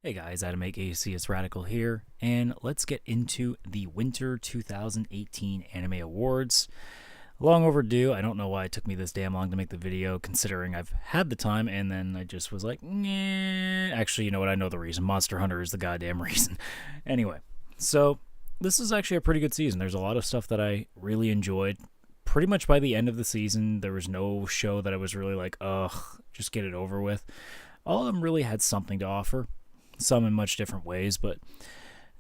Hey guys, Adam AKC, it's Radical here, and let's get into the Winter 2018 Anime Awards. Long overdue. I don't know why it took me this damn long to make the video, considering I've had the time, and then I just was like, nah. Actually, you know what? I know the reason. Monster Hunter is the goddamn reason. Anyway, so this is actually a pretty good season. There's a lot of stuff that I really enjoyed. Pretty much by the end of the season, there was no show that I was really like, ugh, just get it over with. All of them really had something to offer. Some in much different ways, but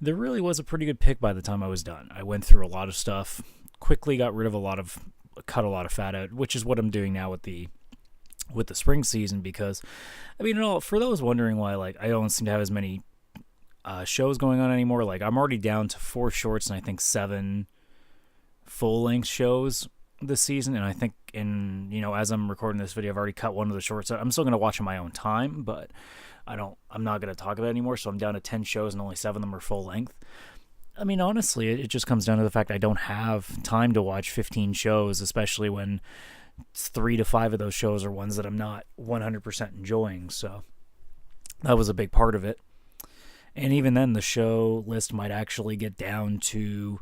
there really was a pretty good pick by the time I was done. I went through a lot of stuff, quickly got rid of cut a lot of fat out, which is what I'm doing now with the spring season, because, I mean, for those wondering why, like, I don't seem to have as many shows going on anymore, like, I'm already down to 4 shorts and I think 7 full-length shows this season, and I think as I'm recording this video, I've already cut one of the shorts out. I'm still going to watch in my own time, but I'm not going to talk about it anymore, so I'm down to 10 shows and only 7 of them are full length. I mean, honestly, it just comes down to the fact I don't have time to watch 15 shows, especially when 3 to 5 of those shows are ones that I'm not 100% enjoying, so that was a big part of it. And even then, the show list might actually get down to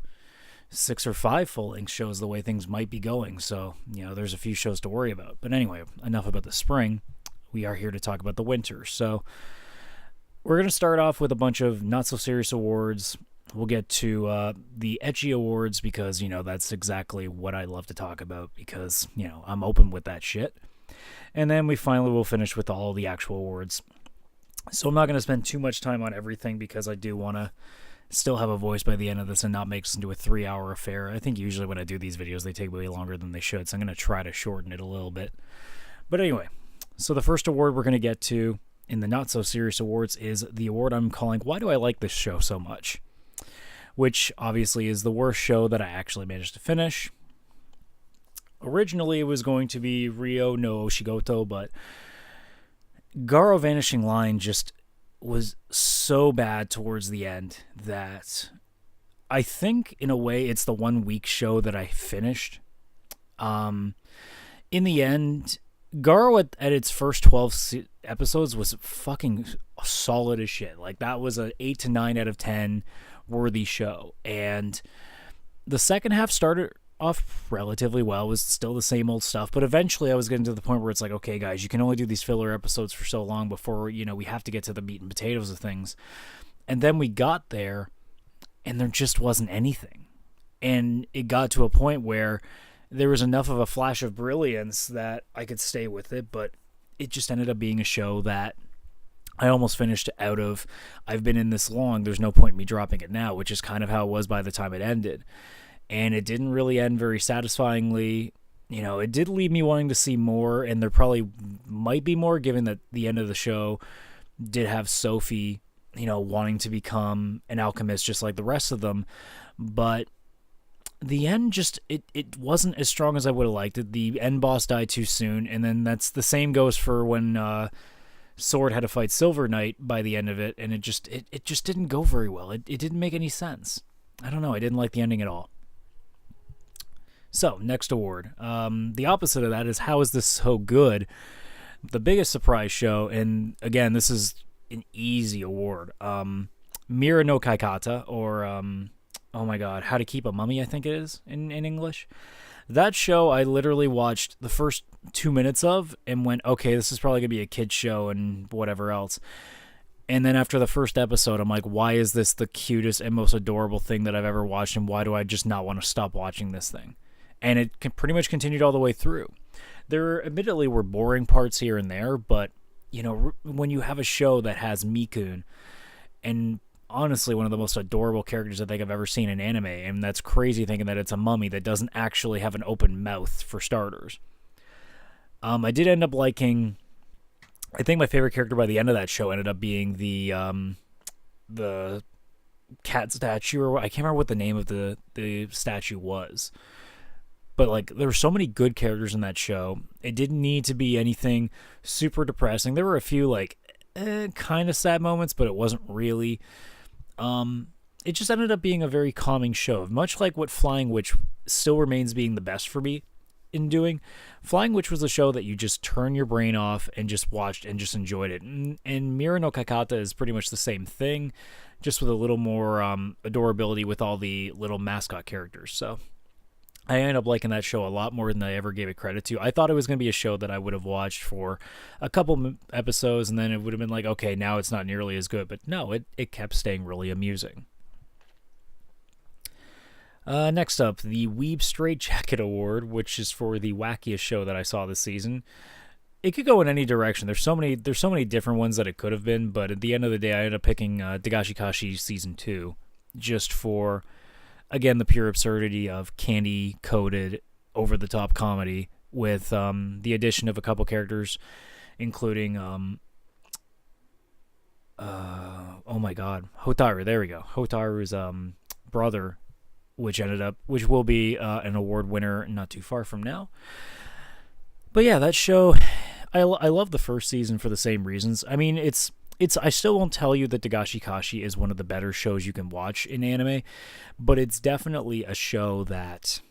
6 or 5 full-length shows the way things might be going, so, there's a few shows to worry about. But anyway, enough about the spring. We are here to talk about the winter. So we're going to start off with a bunch of not-so-serious awards. We'll get to the ecchi awards because, that's exactly what I love to talk about because, I'm open with that shit. And then we finally will finish with all the actual awards. So I'm not going to spend too much time on everything because I do want to still have a voice by the end of this and not make this into a 3-hour affair. I think usually when I do these videos, they take way longer than they should, so I'm going to try to shorten it a little bit. But anyway, so the first award we're going to get to in the not-so-serious awards is the award I'm calling Why Do I Like This Show So Much? Which obviously is the worst show that I actually managed to finish. Originally, it was going to be Ryo no Oshigoto, but Garo Vanishing Line just was so bad towards the end that I think, in a way, it's the 1 week show that I finished. In the end, Garo at its first 12 episodes was fucking solid as shit. Like, that was an 8 to 9 out of 10 worthy show. And the second half started off relatively well. It was still the same old stuff, but eventually I was getting to the point where it's like, okay, guys, you can only do these filler episodes for so long before, we have to get to the meat and potatoes of things. And then we got there, and there just wasn't anything. And it got to a point where there was enough of a flash of brilliance that I could stay with it, but it just ended up being a show that I almost finished out of, I've been in this long, there's no point in me dropping it now, which is kind of how it was by the time it ended. And it didn't really end very satisfyingly. It did leave me wanting to see more, and there probably might be more, given that the end of the show did have Sophie, wanting to become an alchemist just like the rest of them. But the end just, it wasn't as strong as I would have liked it. The end boss died too soon, and then that's the same goes for when Sword had to fight Silver Knight by the end of it, and it just didn't go very well. It didn't make any sense. I don't know, I didn't like the ending at all. So, next award. The opposite of that is How Is This So Good? The biggest surprise show, and again, this is an easy award. Mira no Kaikata, or, oh my god, How to Keep a Mummy, I think it is, in English. That show, I literally watched the first 2 minutes of and went, okay, this is probably going to be a kid's show and whatever else. And then after the first episode, I'm like, why is this the cutest and most adorable thing that I've ever watched, and why do I just not want to stop watching this thing? And it pretty much continued all the way through. There admittedly were boring parts here and there, but, when you have a show that has Mikun, and honestly one of the most adorable characters I think I've ever seen in anime, and that's crazy thinking that it's a mummy that doesn't actually have an open mouth, for starters. I did end up liking, I think my favorite character by the end of that show ended up being the cat statue, or I can't remember what the name of the statue was. But, like, there were so many good characters in that show. It didn't need to be anything super depressing. There were a few, like, kind of sad moments, but it wasn't really. It just ended up being a very calming show. Much like what Flying Witch still remains being the best for me. in doing. Flying Witch was a show that you just turn your brain off and just watched and just enjoyed it. And Mira no Kakata is pretty much the same thing, just with a little more adorability with all the little mascot characters. So I ended up liking that show a lot more than I ever gave it credit to. I thought it was going to be a show that I would have watched for a couple episodes, and then it would have been like, okay, now it's not nearly as good. But no, it kept staying really amusing. Next up, the Weeb Straitjacket Award, which is for the wackiest show that I saw this season. It could go in any direction. There's so many different ones that it could have been, but at the end of the day, I ended up picking Dagashi Kashi Season 2, just for, again, the pure absurdity of candy-coated, over-the-top comedy with the addition of a couple characters, including, oh my god, Hotaru, there we go. Hotaru's brother, which will be an award winner not too far from now. But yeah, that show, I love the first season for the same reasons. I mean, I still won't tell you that Dagashi Kashi is one of the better shows you can watch in anime, but it's definitely a show that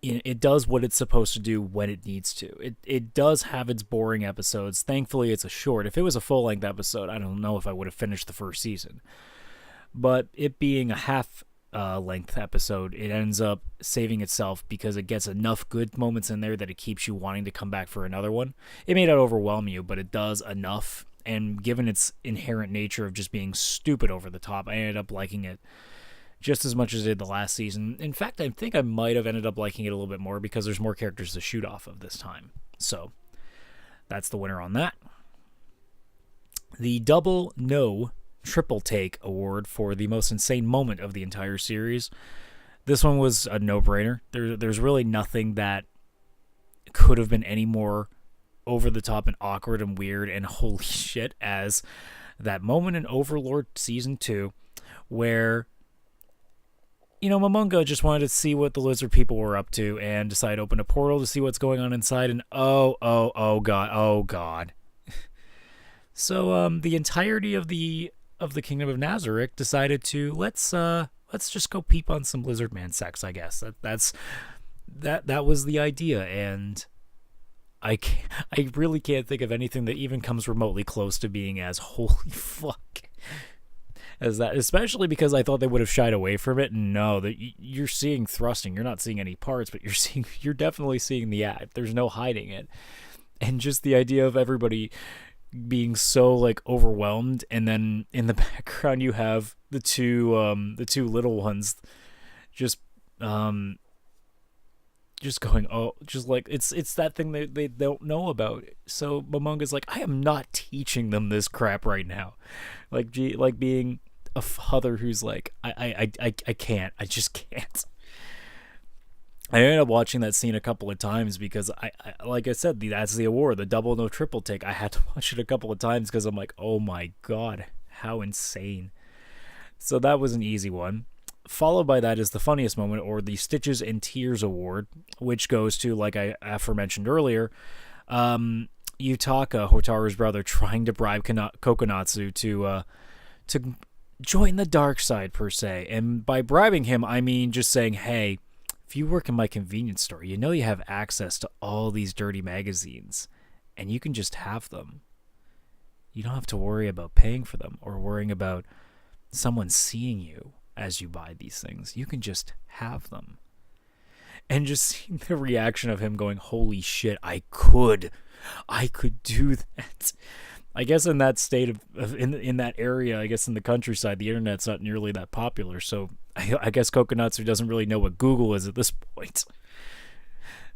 it does what it's supposed to do when it needs to. It does have its boring episodes. Thankfully, it's a short. If it was a full-length episode, I don't know if I would have finished the first season. But it being a half length episode, it ends up saving itself because it gets enough good moments in there that it keeps you wanting to come back for another one. It may not overwhelm you, but it does enough, and given its inherent nature of just being stupid over the top, I ended up liking it just as much as I did the last season. In fact, I think I might have ended up liking it a little bit more because there's more characters to shoot off of this time. So that's the winner on that. The Double No Triple Take Award for the most insane moment of the entire series. This one was a no-brainer. There's really nothing that could have been any more over the top and awkward and weird and holy shit as that moment in Overlord Season 2 where, you know, Momonga just wanted to see what the lizard people were up to and decided to open a portal to see what's going on inside, and oh god. So the entirety of the Kingdom of Nazarick decided to let's just go peep on some lizard man sex, I guess. That was the idea, and I really can't think of anything that even comes remotely close to being as holy fuck as that, especially because I thought they would have shied away from it. No, that you're seeing thrusting, you're not seeing any parts, but you're definitely seeing the act. There's no hiding it. And just the idea of everybody being so like overwhelmed, and then in the background you have the two little ones just going, oh, just like it's that thing they don't know about. So Momonga's like, I am not teaching them this crap right now, like being a father who's like, I can't, I just can't. I ended up watching that scene a couple of times because I like I said, that's the award, the double no triple take. I had to watch it a couple of times because I'm like, oh my god, how insane. So that was an easy one. Followed by that is the funniest moment, or the Stitches and Tears Award, which goes to, like I aforementioned earlier, Yutaka, Hotaru's brother, trying to bribe Kokonatsu to join the dark side, per se. And by bribing him, I mean just saying, hey, if you work in my convenience store, you know you have access to all these dirty magazines, and you can just have them. You don't have to worry about paying for them or worrying about someone seeing you as you buy these things. You can just have them. And just seeing the reaction of him going, holy shit, I could do that. I guess in that state of in that area, I guess in the countryside, the internet's not nearly that popular, so I guess Kokonatsu doesn't really know what Google is at this point.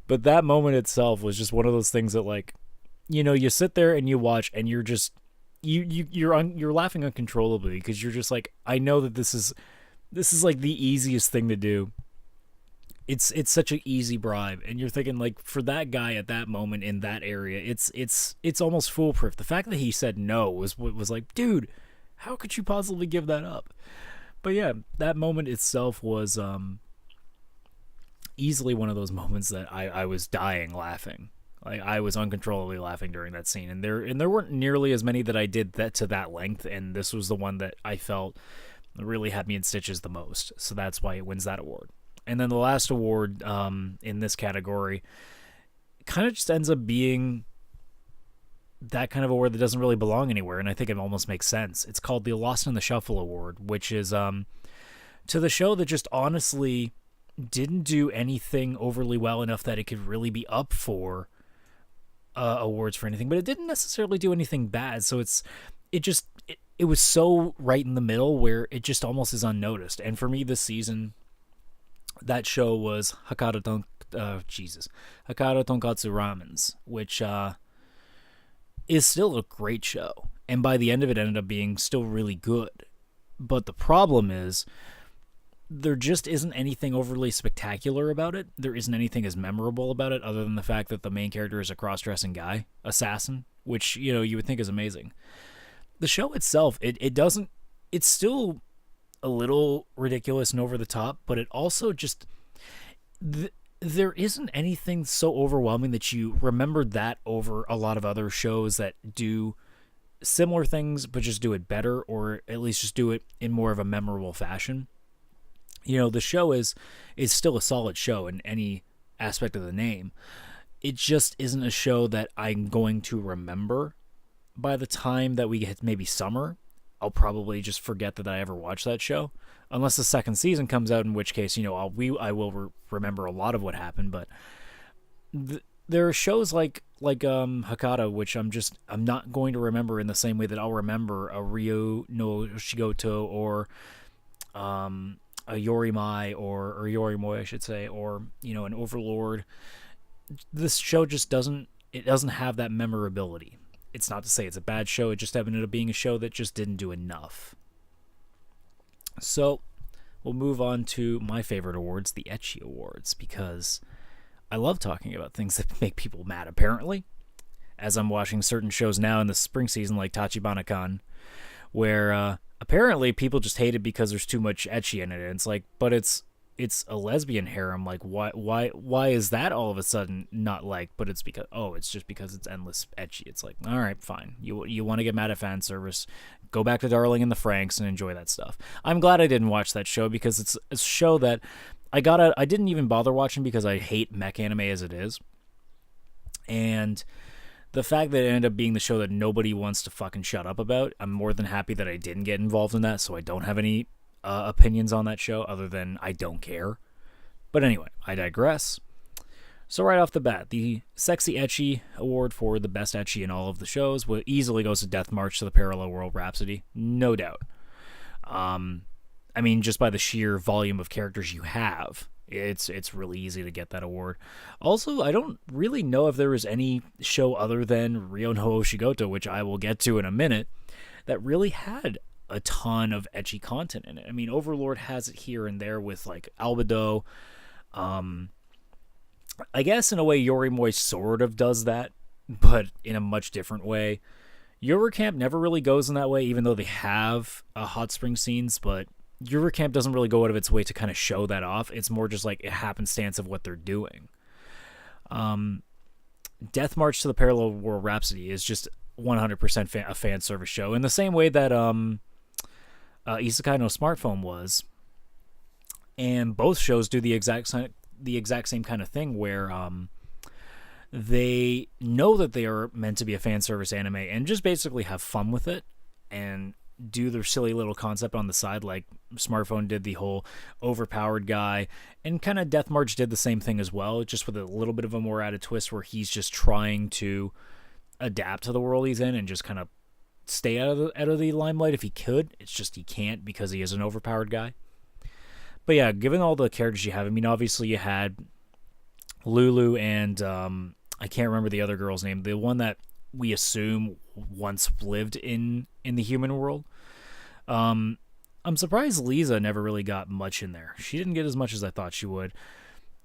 But that moment itself was just one of those things that, like, you know, you sit there and you watch and you're just you're laughing uncontrollably because you're just like, I know that this is like the easiest thing to do. It's such an easy bribe, and you're thinking, like, for that guy at that moment in that area, it's almost foolproof. The fact that he said no was like, dude, how could you possibly give that up? But yeah, that moment itself was easily one of those moments that I was dying laughing. Like, I was uncontrollably laughing during that scene, and there weren't nearly as many that I did that to that length, and this was the one that I felt really had me in stitches the most. So that's why it wins that award. And then the last award in this category kind of just ends up being that kind of award that doesn't really belong anywhere, and I think it almost makes sense. It's called the Lost in the Shuffle Award, which is to the show that just honestly didn't do anything overly well enough that it could really be up for awards for anything, but it didn't necessarily do anything bad. So it was so right in the middle where it just almost is unnoticed. And for me this season, that show was Hakata Tonkatsu Ramens, which is still a great show. And by the end of it ended up being still really good. But the problem is there just isn't anything overly spectacular about it. There isn't anything as memorable about it other than the fact that the main character is a cross-dressing guy, assassin, which, you know, you would think is amazing. The show itself, it's still a little ridiculous and over the top, but it also just, there isn't anything so overwhelming that you remember that over a lot of other shows that do similar things, but just do it better, or at least just do it in more of a memorable fashion. You know, the show is still a solid show in any aspect of the name. It just isn't a show that I'm going to remember. By the time that we hit maybe summer, I'll probably just forget that I ever watched that show, unless the second season comes out, in which case, you know, I will remember a lot of what happened. But there are shows like Hakata, which I'm not going to remember in the same way that I'll remember a Ryo no Shigoto or a Yorimai or Yorimoi, I should say, or, you know, an Overlord. This show just doesn't have that memorability. It's not to say it's a bad show, it just ended up being a show that just didn't do enough. So, we'll move on to my favorite awards, the Ecchi Awards, because I love talking about things that make people mad, apparently. As I'm watching certain shows now in the spring season, like Tachibana-kan, where apparently people just hate it because there's too much ecchi in it. And it's like, but it's a lesbian harem. Like, why is that all of a sudden not like? But it's just because it's endless ecchi. It's like, all right, fine. You want to get mad at fan service? Go back to Darling in the Franxx and enjoy that stuff. I'm glad I didn't watch that show, because it's a show that I didn't even bother watching because I hate mech anime as it is. And the fact that it ended up being the show that nobody wants to fucking shut up about, I'm more than happy that I didn't get involved in that, so I don't have any opinions on that show other than I don't care. But anyway, I digress. So right off the bat, the Sexy Ecchi Award for the best ecchi in all of the shows easily goes to Death March to the Parallel World Rhapsody, no doubt. I mean, just by the sheer volume of characters you have, it's really easy to get that award. Also, I don't really know if there was any show other than Ryo no Oshigoto, which I will get to in a minute, that really had a ton of ecchi content in it. I mean, Overlord has it here and there with, like, Albedo. I guess in a way Yorimoi sort of does that, but in a much different way. Eurocamp never really goes in that way, even though they have hot spring scenes, but Eurocamp doesn't really go out of its way to kind of show that off. It's more just like a happenstance of what they're doing. Death March to the Parallel World Rhapsody is just 100% a fan service show, in the same way that Isekai no Smartphone was. And both shows do the exact same kind of thing, where they know that they are meant to be a fan service anime and just basically have fun with it and do their silly little concept on the side, like Smartphone did the whole overpowered guy, and kind of Death March did the same thing as well, just with a little bit of a more added twist where he's just trying to adapt to the world he's in and just kind of stay out of the limelight if he could. It's just he can't because he is an overpowered guy. But yeah, given all the characters you have, I mean, obviously you had Lulu and I can't remember the other girl's name, the one that we assume once lived in the human world. I'm surprised Lisa never really got much in there. She didn't get as much as I thought she would.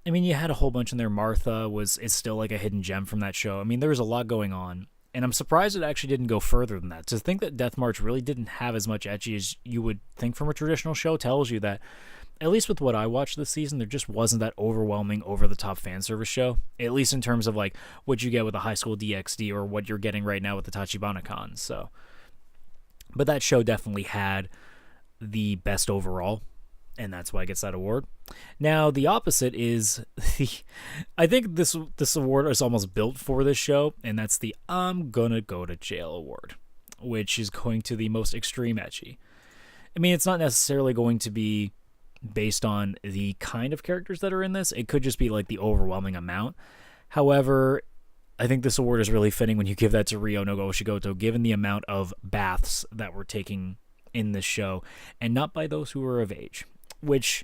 I mean, you had a whole bunch in there. Martha is still like a hidden gem from that show. I mean, there was a lot going on, and I'm surprised it actually didn't go further than that. To think that Death March really didn't have as much ecchi as you would think from a traditional show tells you that, at least with what I watched this season, there just wasn't that overwhelming, over-the-top fan service show, at least in terms of like what you get with a High School DxD or what you're getting right now with the Tachibana-kan. So, but that show definitely had the best overall and that's why it gets that award. Now, the opposite is the, I think this award is almost built for this show, and that's the I'm gonna go to jail award, which is going to the most extreme ecchi. I mean, it's not necessarily going to be based on the kind of characters that are in this. It could just be like the overwhelming amount. However, I think this award is really fitting when you give that to Ryo no Oshigoto, given the amount of baths that we're taking in this show, and not by those who are of age. Which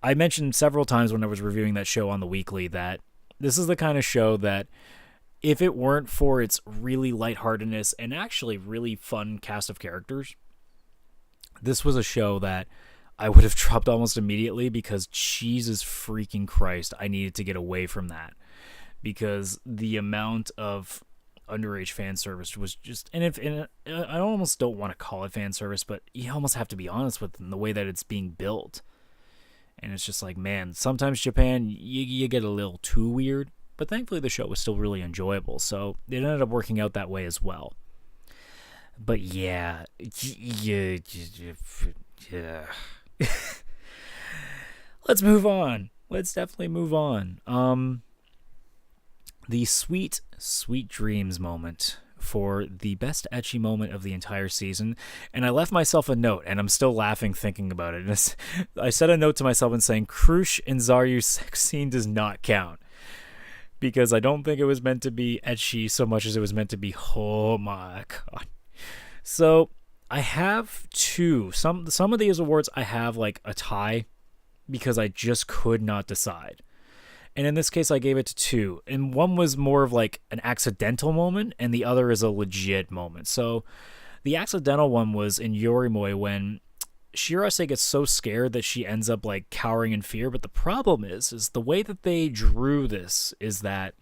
I mentioned several times when I was reviewing that show on the weekly, that this is the kind of show that if it weren't for its really lightheartedness and actually really fun cast of characters, this was a show that I would have dropped almost immediately, because Jesus freaking Christ, I needed to get away from that, because the amount of underage fan service was just, and I almost don't want to call it fan service, but you almost have to be honest with the way that it's being built. And it's just like, man, sometimes Japan, you get a little too weird, but thankfully the show was still really enjoyable, so it ended up working out that way as well. But yeah. Let's move on. Let's definitely move on. The sweet, sweet dreams moment for the best ecchi moment of the entire season. And I left myself a note, and I'm still laughing thinking about it. And I set a note to myself and saying, Krush and Zaryu's sex scene does not count, because I don't think it was meant to be ecchi so much as it was meant to be, oh my god. So I have two. Some of these awards I have like a tie, because I just could not decide. And in this case, I gave it to two. And one was more of like an accidental moment, and the other is a legit moment. So the accidental one was in Yorimoy, when Shirase gets so scared that she ends up like cowering in fear. But the problem is the way that they drew this is that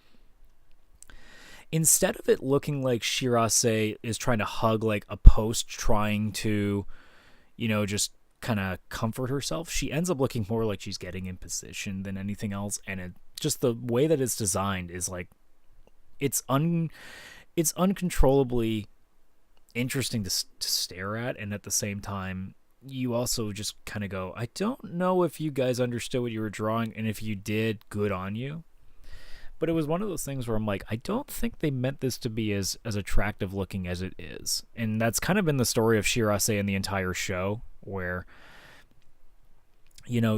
instead of it looking like Shirase is trying to hug like a post, trying to, just kind of comfort herself, she ends up looking more like she's getting in position than anything else. And just the way that it's designed is like, it's uncontrollably interesting to stare at, and at the same time you also just kind of go, I don't know if you guys understood what you were drawing, and if you did, good on you. But it was one of those things where I'm like, I don't think they meant this to be as attractive looking as it is. And that's kind of been the story of Shirase in the entire show, where,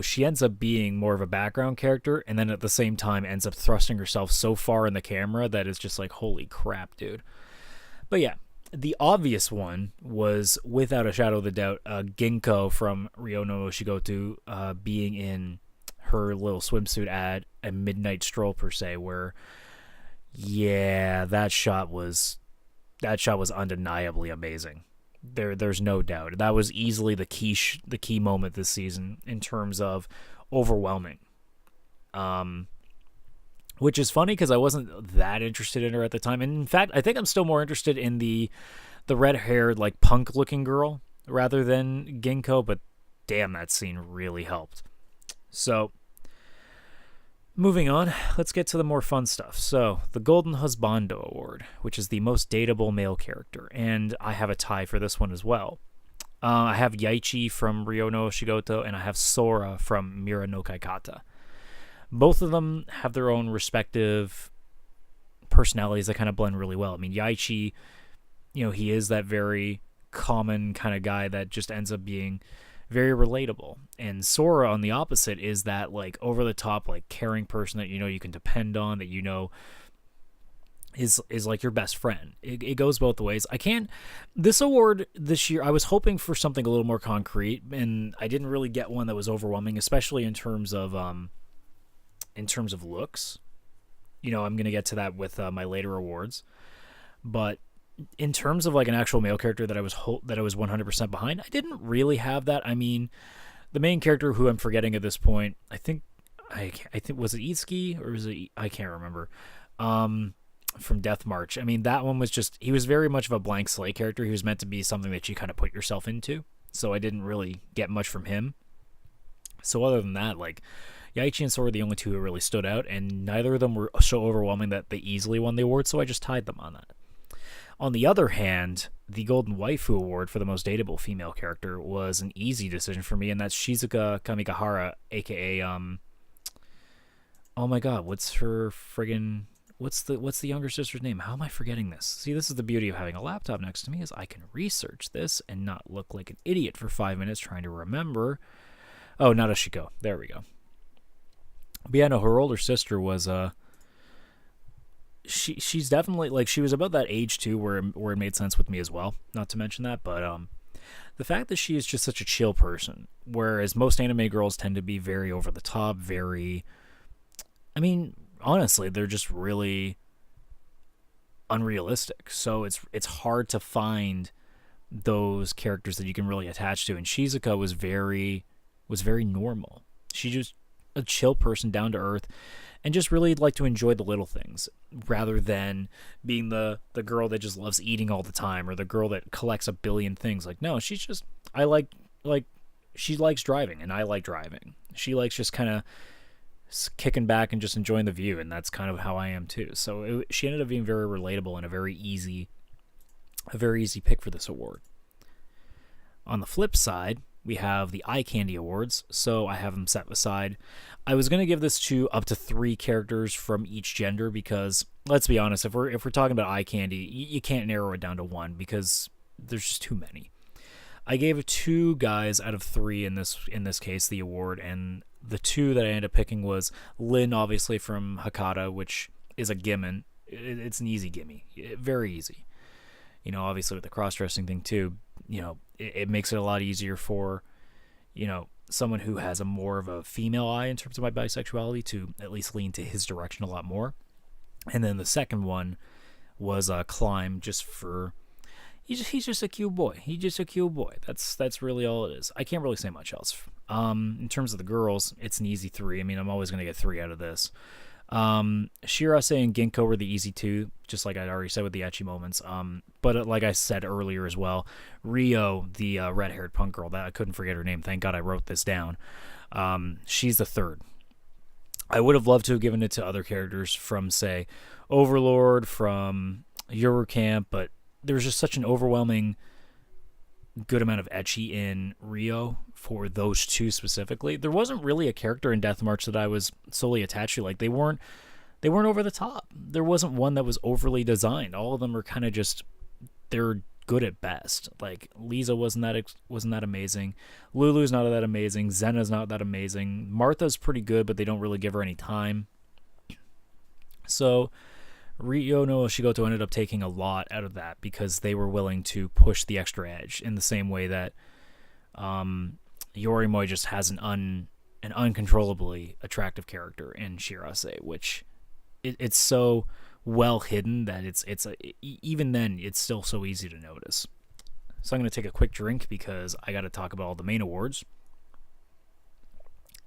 she ends up being more of a background character, and then at the same time ends up thrusting herself so far in the camera that it's just like, holy crap, dude. But yeah, the obvious one was, without a shadow of a doubt, Ginkgo from Ryo no Oshigoto being in her little swimsuit at a midnight stroll per se, where, yeah, that shot was undeniably amazing. There's no doubt. That was easily the key moment this season in terms of overwhelming. Which is funny, because I wasn't that interested in her at the time. And in fact, I think I'm still more interested in the red-haired, like, punk-looking girl rather than Ginkgo, but damn, that scene really helped. So, moving on, let's get to the more fun stuff. So, the Golden Husbando Award, which is the most dateable male character, and I have a tie for this one as well. I have Yaichi from Ryo no Oshigoto, and I have Sora from Mira no Kaikata. Both of them have their own respective personalities that kind of blend really well. I mean, Yaichi, he is that very common kind of guy that just ends up being very relatable. And Sora, on the opposite, is that like over the top, like caring person that you can depend on, that is like your best friend. It goes both ways. This award this year, I was hoping for something a little more concrete, and I didn't really get one that was overwhelming, especially in terms of looks. I'm gonna get to that with my later awards, but in terms of like an actual male character that I was 100% behind, I didn't really have that. I mean, the main character, who I'm forgetting at this point, I think was it Itsuki, or was it, I can't remember, from Death March. I mean, that one was just, he was very much of a blank slate character. He was meant to be something that you kind of put yourself into, so I didn't really get much from him. So other than that, like, Yaichi and Sora were the only two who really stood out, and neither of them were so overwhelming that they easily won the award, so I just tied them on that. On the other hand, the Golden Waifu Award for the most dateable female character was an easy decision for me, and that's Shizuka Kamigahara, aka oh my god, what's her friggin' what's the younger sister's name? How am I forgetting this? See, this is the beauty of having a laptop next to me, is I can research this and not look like an idiot for 5 minutes trying to remember. Oh, Nadeshiko. There we go. But yeah, no, her older sister was she's definitely, like, she was about that age too where it made sense with me as well, not to mention that. But the fact that she is just such a chill person, whereas most anime girls tend to be very over the top, very, I mean, honestly, they're just really unrealistic. So it's hard to find those characters that you can really attach to. And Shizuka was very normal. She just a chill person, down to earth, and just really like to enjoy the little things rather than being the girl that just loves eating all the time, or the girl that collects a billion things. Like, no, she's just, I like she likes driving and I like driving. She likes just kind of kicking back and just enjoying the view, and that's kind of how I am too. So she ended up being very relatable and a very easy pick for this award. On the flip side, we have the Eye Candy Awards, so I have them set aside. I was going to give this to up to 3 characters from each gender because, let's be honest, if we're talking about eye candy, you can't narrow it down to 1 because there's just too many. I gave 2 guys out of 3 in this case the award, and the 2 that I ended up picking was Lin, obviously from Hakata, which is a gimme. It's an easy gimme, very easy. You know, obviously with the cross-dressing thing too, you know, it makes it a lot easier for, you know, someone who has a more of a female eye in terms of my bisexuality to at least lean to his direction a lot more. And then the second one was Climb, just for, he's just a cute boy. He's just a cute boy. That's really all it is. I can't really say much else. In terms of the girls, it's an easy 3. I mean, I'm always going to get 3 out of this. Shirase and Ginkgo were the easy 2, just like I'd already said with the ecchi moments. But like I said earlier as well, Rio, the red-haired punk girl, that I couldn't forget her name. Thank God I wrote this down. She's the 3rd. I would have loved to have given it to other characters from, say, Overlord, from Eurocamp, but there was just such an overwhelming good amount of ecchi in Rio for those 2 specifically. There wasn't really a character in Death March that I was solely attached to. Like, they weren't over the top. There wasn't one that was overly designed. All of them are kind of just, they're good at best. Like, Lisa wasn't that amazing. Lulu's not that amazing. Zena's not that amazing. Martha's pretty good, but they don't really give her any time. So Ryo no Shigoto ended up taking a lot out of that because they were willing to push the extra edge in the same way that Yorimoi just has an uncontrollably attractive character in Shirase, which it's so well hidden that it's even then it's still so easy to notice. So I'm going to take a quick drink because I got to talk about all the main awards.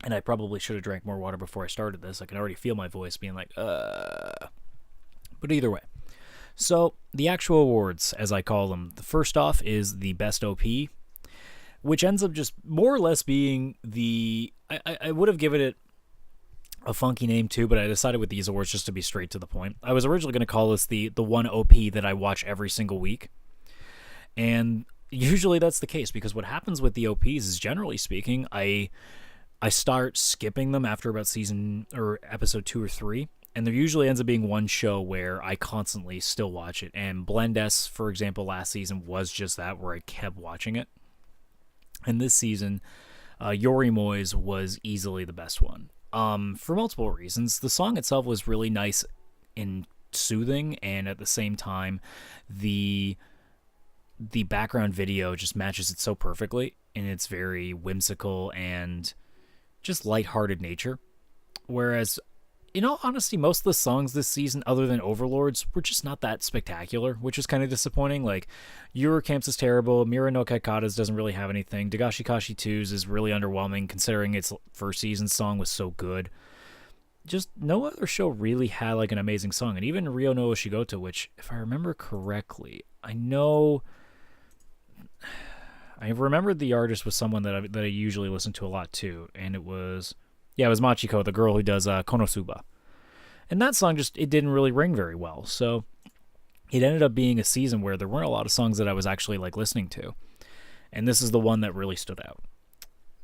And I probably should have drank more water before I started this. I can already feel my voice being like, But either way. So, the actual awards, as I call them. The first off is the Best OP, which ends up just more or less being the... I would have given it a funky name too, but I decided with these awards just to be straight to the point. I was originally going to call this the one OP that I watch every single week. And usually that's the case, because what happens with the OPs is, generally speaking, I start skipping them after about season or episode 2 or 3. And there usually ends up being one show where I constantly still watch it. And Blend S, for example, last season was just that, where I kept watching it. And this season, Yorimoi's was easily the best one. For multiple reasons. The song itself was really nice and soothing, and at the same time, the background video just matches it so perfectly in its very whimsical and just lighthearted nature. Whereas, in all honesty, most of the songs this season, other than Overlords, were just not that spectacular, which is kind of disappointing. Like, Eurocamp's is terrible, Mira no Kaikata's doesn't really have anything, Dagashikashi 2's is really underwhelming, considering its first season song was so good. Just no other show really had, like, an amazing song. And even Ryo no Oshigoto, which, if I remember correctly, I remembered the artist was someone that I usually listen to a lot, too, and it was Machiko, the girl who does Konosuba. And that song it didn't really ring very well. So, it ended up being a season where there weren't a lot of songs that I was actually like listening to. And this is the one that really stood out.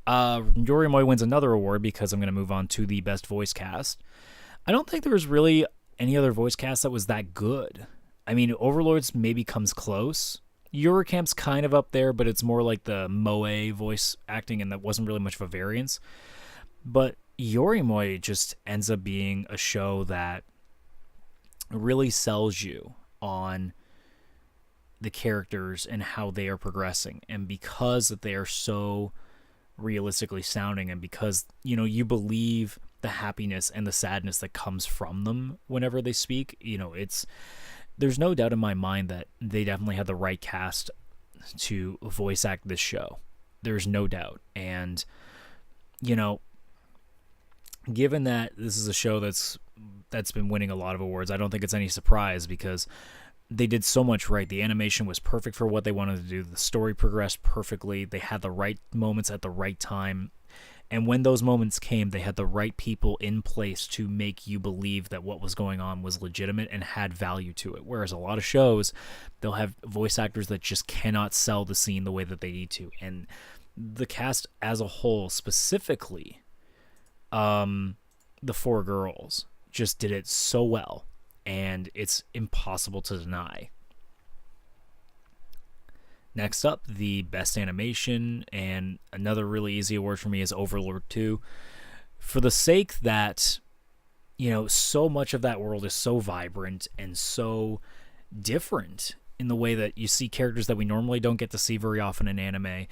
Yorimoy wins another award because I'm going to move on to the best voice cast. I don't think there was really any other voice cast that was that good. I mean, Overlord's maybe comes close. Eurocamp's kind of up there, but it's more like the Moe voice acting, and that wasn't really much of a variance. But Yorimoy just ends up being a show that really sells you on the characters and how they are progressing. And because they are so realistically sounding, and because, you know, you believe the happiness and the sadness that comes from them whenever they speak, you know, there's no doubt in my mind that they definitely had the right cast to voice act this show. There's no doubt. And, you know, given that this is a show that's been winning a lot of awards, I don't think it's any surprise because they did so much right. The animation was perfect for what they wanted to do. The story progressed perfectly. They had the right moments at the right time. And when those moments came, they had the right people in place to make you believe that what was going on was legitimate and had value to it. Whereas a lot of shows, they'll have voice actors that just cannot sell the scene the way that they need to. And the cast as a whole, specifically, the four girls, just did it so well. And it's impossible to deny. Next up, the best animation, and another really easy award for me is Overlord 2. For the sake that, you know, so much of that world is so vibrant and so different in the way that you see characters that we normally don't get to see very often in anime.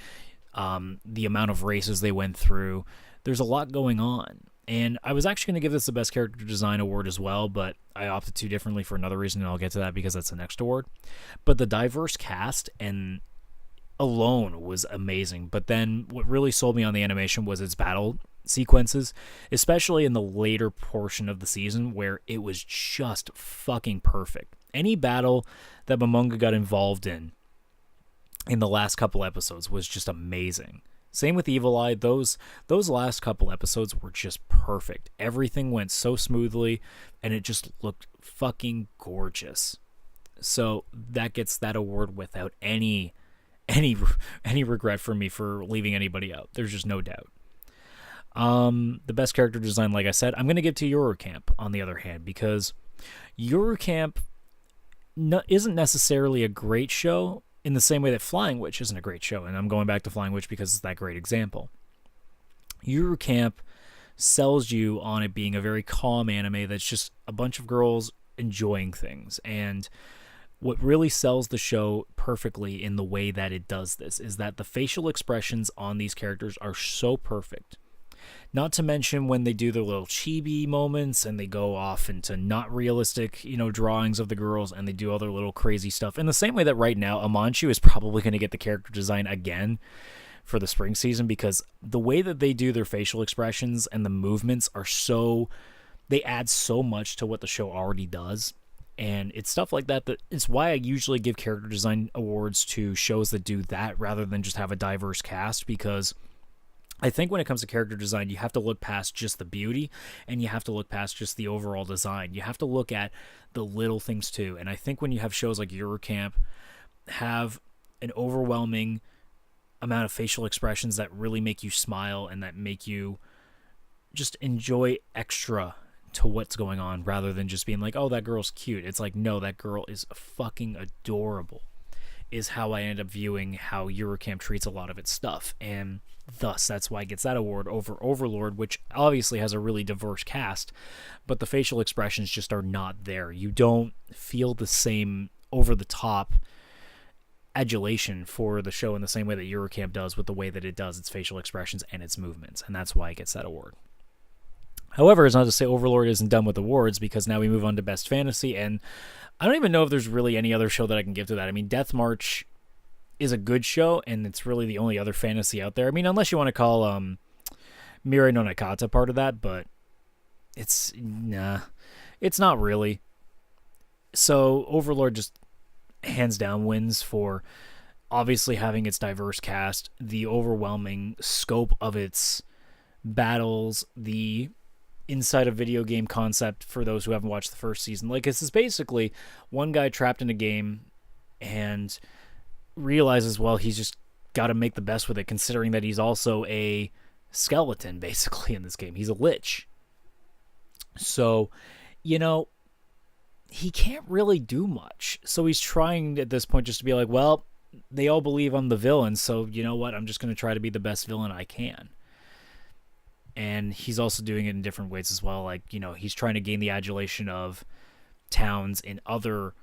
The amount of races they went through. There's a lot going on. And I was actually going to give this the Best Character Design Award as well, but I opted to differently for another reason, and I'll get to that because that's the next award. But the diverse cast and alone was amazing. But then what really sold me on the animation was its battle sequences, especially in the later portion of the season where it was just fucking perfect. Any battle that Momonga got involved in the last couple episodes was just amazing. Same with Evil Eye. Those last couple episodes were just perfect. Everything went so smoothly, and it just looked fucking gorgeous. So that gets that award without any regret for me for leaving anybody out. There's just no doubt. The best character design, like I said, I'm going to give to Eurocamp, on the other hand, because Eurocamp isn't necessarily a great show, in the same way that Flying Witch isn't a great show, and I'm going back to Flying Witch because it's that great example. Eurocamp sells you on it being a very calm anime that's just a bunch of girls enjoying things, and what really sells the show perfectly in the way that it does this is that the facial expressions on these characters are so perfect. Not to mention when they do their little chibi moments and they go off into not realistic, you know, drawings of the girls, and they do other little crazy stuff. In the same way that right now, Amanchu is probably going to get the character design again for the spring season, because the way that they do their facial expressions and the movements are they add so much to what the show already does. And it's stuff like that it's why I usually give character design awards to shows that do that rather than just have a diverse cast, because I think when it comes to character design, you have to look past just the beauty, and you have to look past just the overall design. You have to look at the little things too. And I think when you have shows like Eurocamp have an overwhelming amount of facial expressions that really make you smile and that make you just enjoy extra to what's going on, rather than just being like, oh, that girl's cute. It's like, no, that girl is fucking adorable, is how I end up viewing how Eurocamp treats a lot of its stuff. And thus, that's why it gets that award over Overlord, which obviously has a really diverse cast, but the facial expressions just are not there. You don't feel the same over-the-top adulation for the show in the same way that Eurocamp does with the way that it does its facial expressions and its movements, and that's why it gets that award. However, it's not to say Overlord isn't done with awards, because now we move on to Best Fantasy, and I don't even know if there's really any other show that I can give to that. I mean, Death March is a good show, and it's really the only other fantasy out there. I mean, unless you want to call Mirai no Nakata part of that, but it's not really. So Overlord just hands down wins for obviously having its diverse cast, the overwhelming scope of its battles, the inside a video game concept for those who haven't watched the first season. Like, this is basically one guy trapped in a game and realizes, well, he's just got to make the best with it, considering that he's also a skeleton, basically, in this game. He's a lich. So, he can't really do much. So he's trying at this point just to be like, well, they all believe I'm the villain, so you know what? I'm just going to try to be the best villain I can. And he's also doing it in different ways as well. Like, he's trying to gain the adulation of towns in other,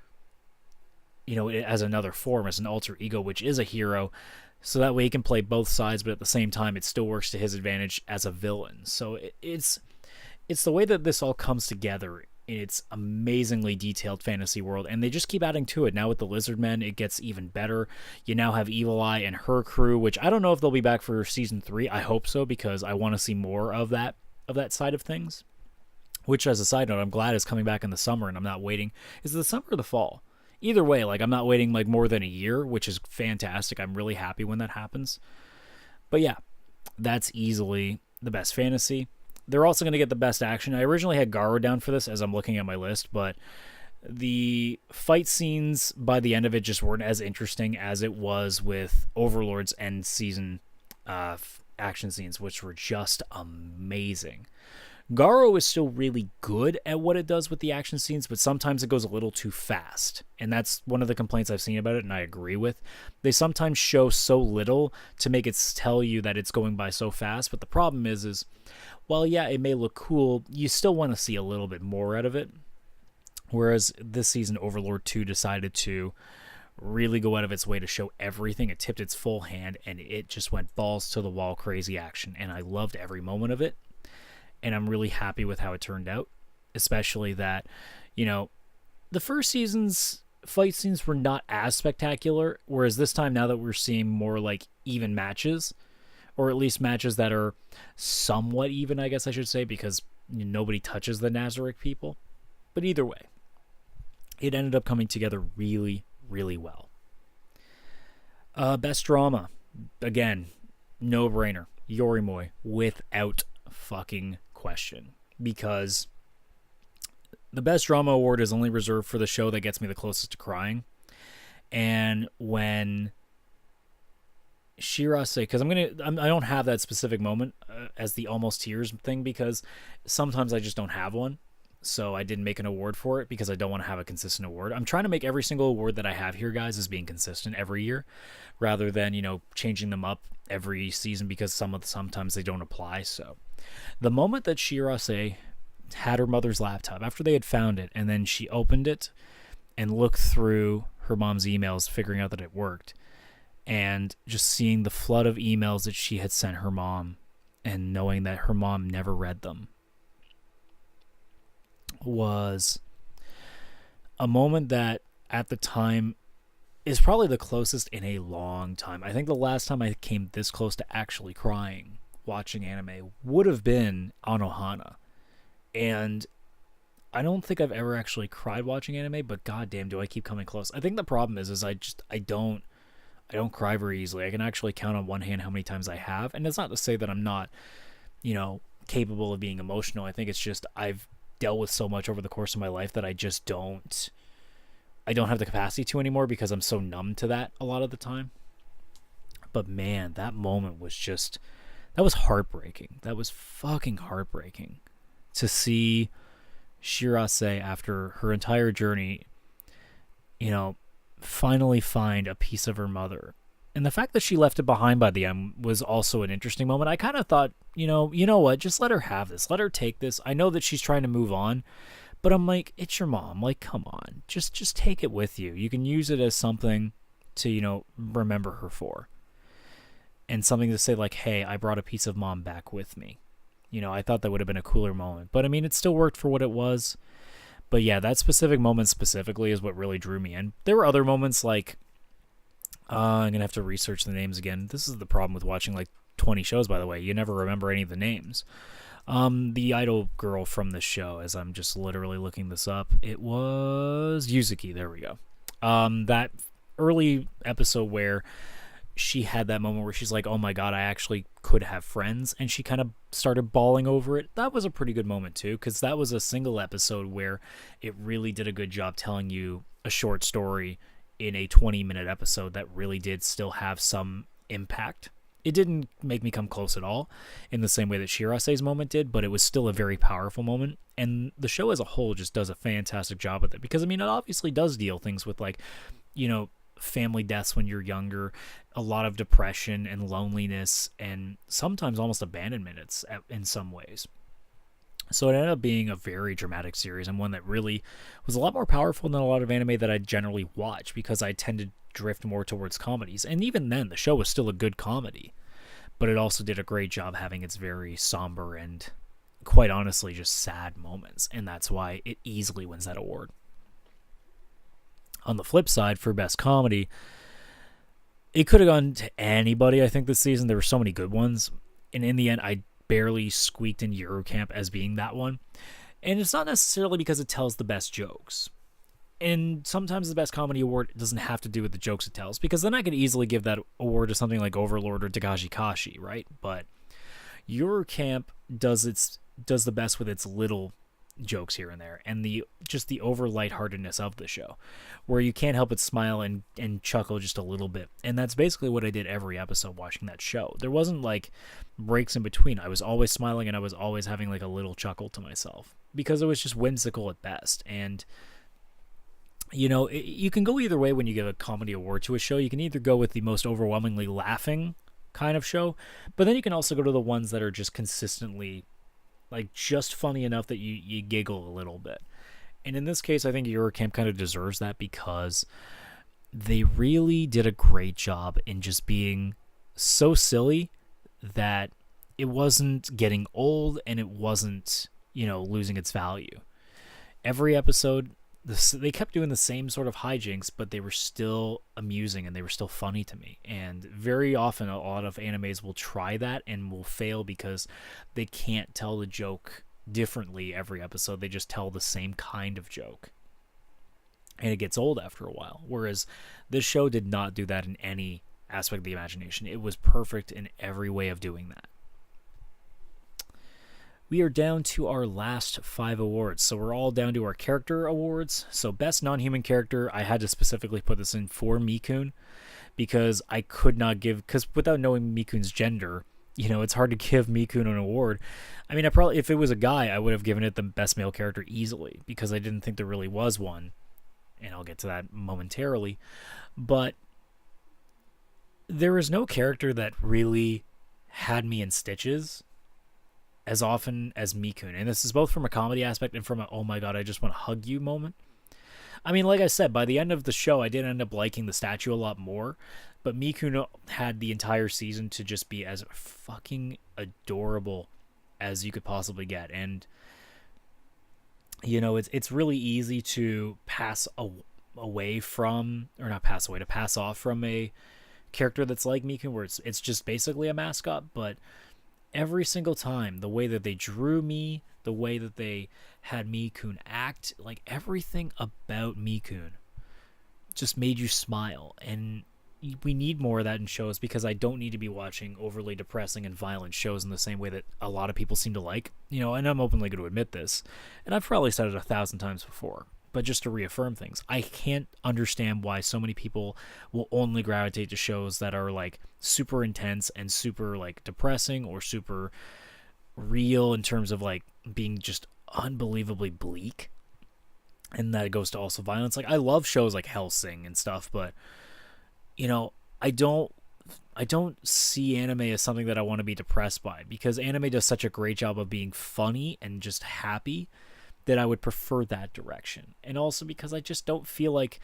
as another form, as an alter ego, which is a hero. So that way he can play both sides, but at the same time, it still works to his advantage as a villain. So it's the way that this all comes together in its amazingly detailed fantasy world, and they just keep adding to it. Now with the Lizard Men, it gets even better. You now have Evil Eye and her crew, which I don't know if they'll be back for season 3. I hope so, because I want to see more of that side of things. Which, as a side note, I'm glad is coming back in the summer, and I'm not waiting. Is it the summer or the fall? Either way, I'm not waiting more than a year, which is fantastic. I'm really happy when that happens. But yeah, that's easily the best fantasy. They're also going to get the best action. I originally had Garo down for this as I'm looking at my list, but the fight scenes by the end of it just weren't as interesting as it was with Overlord's end season action scenes, which were just amazing. Garo is still really good at what it does with the action scenes, but sometimes it goes a little too fast. And that's one of the complaints I've seen about it, and I agree with. They sometimes show so little to make it tell you that it's going by so fast, but the problem is while, yeah, it may look cool, you still want to see a little bit more out of it. Whereas this season, Overlord 2 decided to really go out of its way to show everything. It tipped its full hand, and it just went balls to the wall crazy action, and I loved every moment of it. And I'm really happy with how it turned out, especially that, the first season's fight scenes were not as spectacular, whereas this time, now that we're seeing more even matches, or at least matches that are somewhat even, I guess I should say, because nobody touches the Nazarick people. But either way, it ended up coming together really, really well. Best drama, again, no-brainer, Yorimoy, without fucking question, because the best drama award is only reserved for the show that gets me the closest to crying. And when Shirase, because I don't have that specific moment as the almost tears thing, because sometimes I just don't have one, so I didn't make an award for it because I don't want to have a consistent award. I'm trying to make every single award that I have here, guys, as being consistent every year, rather than changing them up every season, because sometimes they don't apply. So the moment that Shirase had her mother's laptop after they had found it, and then she opened it and looked through her mom's emails, figuring out that it worked, and just seeing the flood of emails that she had sent her mom, and knowing that her mom never read them, was a moment that at the time is probably the closest in a long time. I think the last time I came this close to actually crying watching anime would have been Anohana. And I don't think I've ever actually cried watching anime, but goddamn, do I keep coming close. I think the problem is I don't cry very easily. I can actually count on one hand how many times I have. And it's not to say that I'm not, capable of being emotional. I think it's just I've dealt with so much over the course of my life that I don't have the capacity to anymore, because I'm so numb to that a lot of the time. But man, that moment was that was heartbreaking. That was fucking heartbreaking to see Shirase, after her entire journey, finally find a piece of her mother. And the fact that she left it behind by the end was also an interesting moment. I kind of thought, you know what, just let her have this. Let her take this. I know that she's trying to move on, but I'm like, it's your mom. Like, come on. Just take it with you. You can use it as something to, remember her for. And something to say like, hey, I brought a piece of mom back with me. I thought that would have been a cooler moment. But, I mean, it still worked for what it was. But, yeah, that specific moment specifically is what really drew me in. There were other moments like, I'm going to have to research the names again. This is the problem with watching, 20 shows, by the way. You never remember any of the names. The idol girl from the show, as I'm just literally looking this up, it was Yuzuki. There we go. That early episode where she had that moment where she's like, oh my god, I actually could have friends, and she kind of started bawling over it. That was a pretty good moment too, because that was a single episode where it really did a good job telling you a short story in a 20-minute episode that really did still have some impact. It didn't make me come close at all in the same way that Shirase's moment did, but it was still a very powerful moment, and the show as a whole just does a fantastic job with it, because I mean, it obviously does deal things with, like, you know, family deaths when you're younger, a lot of depression and loneliness, and sometimes almost abandonment in some ways. So it ended up being a very dramatic series, and one that really was a lot more powerful than a lot of anime that I generally watch, because I tend to drift more towards comedies. And even then, the show was still a good comedy, but it also did a great job having its very somber and, quite honestly, just sad moments, and that's why it easily wins that award. On the flip side, for Best Comedy, it could have gone to anybody, I think, this season. There were so many good ones. And in the end, I barely squeaked in Eurocamp as being that one. And it's not necessarily because it tells the best jokes. And sometimes the Best Comedy Award doesn't have to do with the jokes it tells, because then I could easily give that award to something like Overlord or Dagashi Kashi, right? But Eurocamp does the best with its little jokes here and there, and the over lightheartedness of the show, where you can't help but smile and chuckle just a little bit. And that's basically what I did every episode watching that show. There wasn't like breaks in between. I was always smiling, and I was always having like a little chuckle to myself, because it was just whimsical at best. And you know, you can go either way when you give a comedy award to a show. You can either go with the most overwhelmingly laughing kind of show, but then you can also go to the ones that are just consistently, like, just funny enough that you giggle a little bit. And in this case, I think Eurocamp kind of deserves that, because they really did a great job in just being so silly that it wasn't getting old, and it wasn't, you know, losing its value. Every episode, they kept doing the same sort of hijinks, but they were still amusing, and they were still funny to me. And very often, a lot of animes will try that and will fail because they can't tell the joke differently every episode. They just tell the same kind of joke, and it gets old after a while. Whereas this show did not do that in any aspect of the imagination. It was perfect in every way of doing that. We are down to our last 5 awards. So we're all down to our character awards. So Best Non-Human Character, I had to specifically put this in for Mikun, because I could not give, because without knowing Mikun's gender, you know, it's hard to give Mikun an award. I mean, I probably, if it was a guy, I would have given it the Best Male Character easily, because I didn't think there really was one, and I'll get to that momentarily. But there is no character that really had me in stitches as often as Mikun. And this is both from a comedy aspect and from a, oh my god, I just want to hug you moment. I mean, like I said, by the end of the show, I did end up liking the statue a lot more, but Mikun had the entire season to just be as fucking adorable as you could possibly get. And, you know, it's really easy to pass away from, or not pass away, to pass off from a character that's like Mikun, where it's just basically a mascot. But every single time, the way that they drew me, the way that they had Mikun act, like everything about Mikun just made you smile. And we need more of that in shows, because I don't need to be watching overly depressing and violent shows in the same way that a lot of people seem to like. You know, and I'm openly going to admit this, and I've probably said it 1,000 times before, but just to reaffirm things, I can't understand why so many people will only gravitate to shows that are like super intense and super like depressing, or super real in terms of like being just unbelievably bleak. And that goes to also violence. Like, I love shows like Hellsing and stuff, but you know, I don't see anime as something that I want to be depressed by, because anime does such a great job of being funny and just happy that I would prefer that direction. And also because I just don't feel like,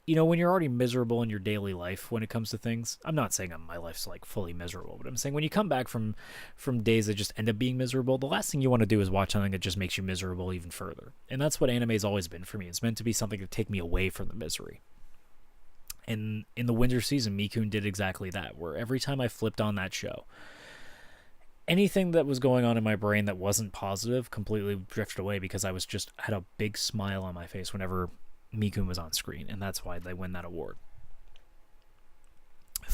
you know, when you're already miserable in your daily life when it comes to things, I'm not saying my life's like fully miserable, but I'm saying when you come back from days that just end up being miserable, the last thing you want to do is watch something that just makes you miserable even further. And that's what anime has always been for me. It's meant to be something to take me away from the misery. And in the winter season, Mikun did exactly that, where every time I flipped on that show, anything that was going on in my brain that wasn't positive completely drifted away, because I was just had a big smile on my face whenever Mikun was on screen, and that's why they win that award.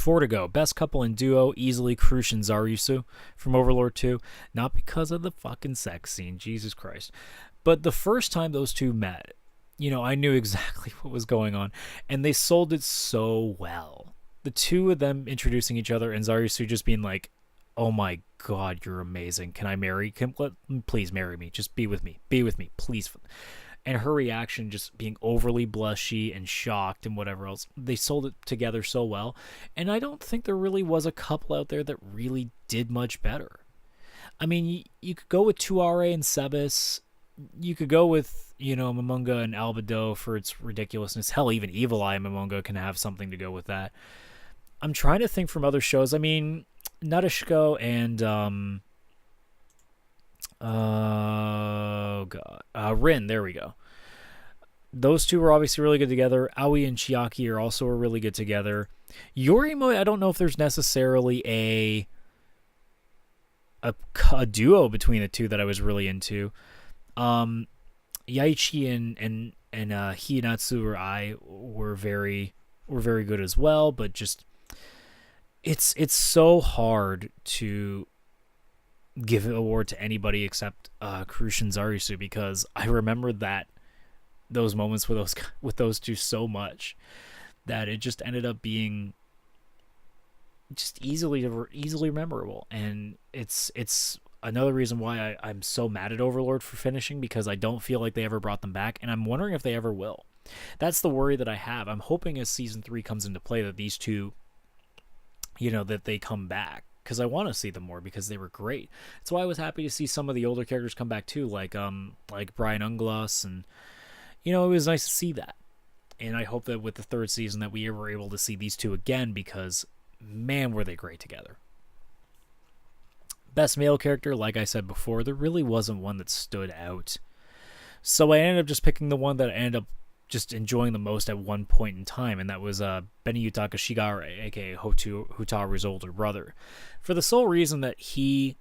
4 to go. Best couple in duo, easily Krush and Zaryusu from Overlord 2. Not because of the fucking sex scene, Jesus Christ. But the first time those two met, I knew exactly what was going on. And they sold it so well. The two of them introducing each other and Zaryusu just being like, oh my God, you're amazing. Can I please marry me. Just be with me. Be with me, please. And her reaction just being overly blushy and shocked and whatever else. They sold it together so well. And I don't think there really was a couple out there that really did much better. I mean, you could go with Tuare and Sebas. You could go with, Momonga and Albedo for its ridiculousness. Hell, even Evil Eye and Momonga can have something to go with that. I'm trying to think from other shows. I mean, Nadeshiko and Rin, there we go. Those two were obviously really good together. Aoi and Chiaki are also really good together. Yorimoy, I don't know if there's necessarily a duo between the two that I was really into. Yaichi and Hiinatsu or I were very good as well, but just it's so hard to give an award to anybody except Krush and Zaryusu, because I remember those moments with those two so much that it just ended up being just easily memorable. And it's another reason why I'm so mad at Overlord for finishing, because I don't feel like they ever brought them back, and I'm wondering if they ever will. That's the worry that I have. I'm hoping as season 3 comes into play that these two, that they come back, because I want to see them more, because they were great. That's why I was happy to see some of the older characters come back too, like Brian Unglas, and it was nice to see that. And I hope that with the 3rd season that we were able to see these two again, because man, were they great together. Best male character, like I said before, there really wasn't one that stood out. So I ended up just picking the one that I ended up just enjoying the most at one point in time, and that was Beniyutaka Shigara, aka Hotaru's older brother, for the sole reason that he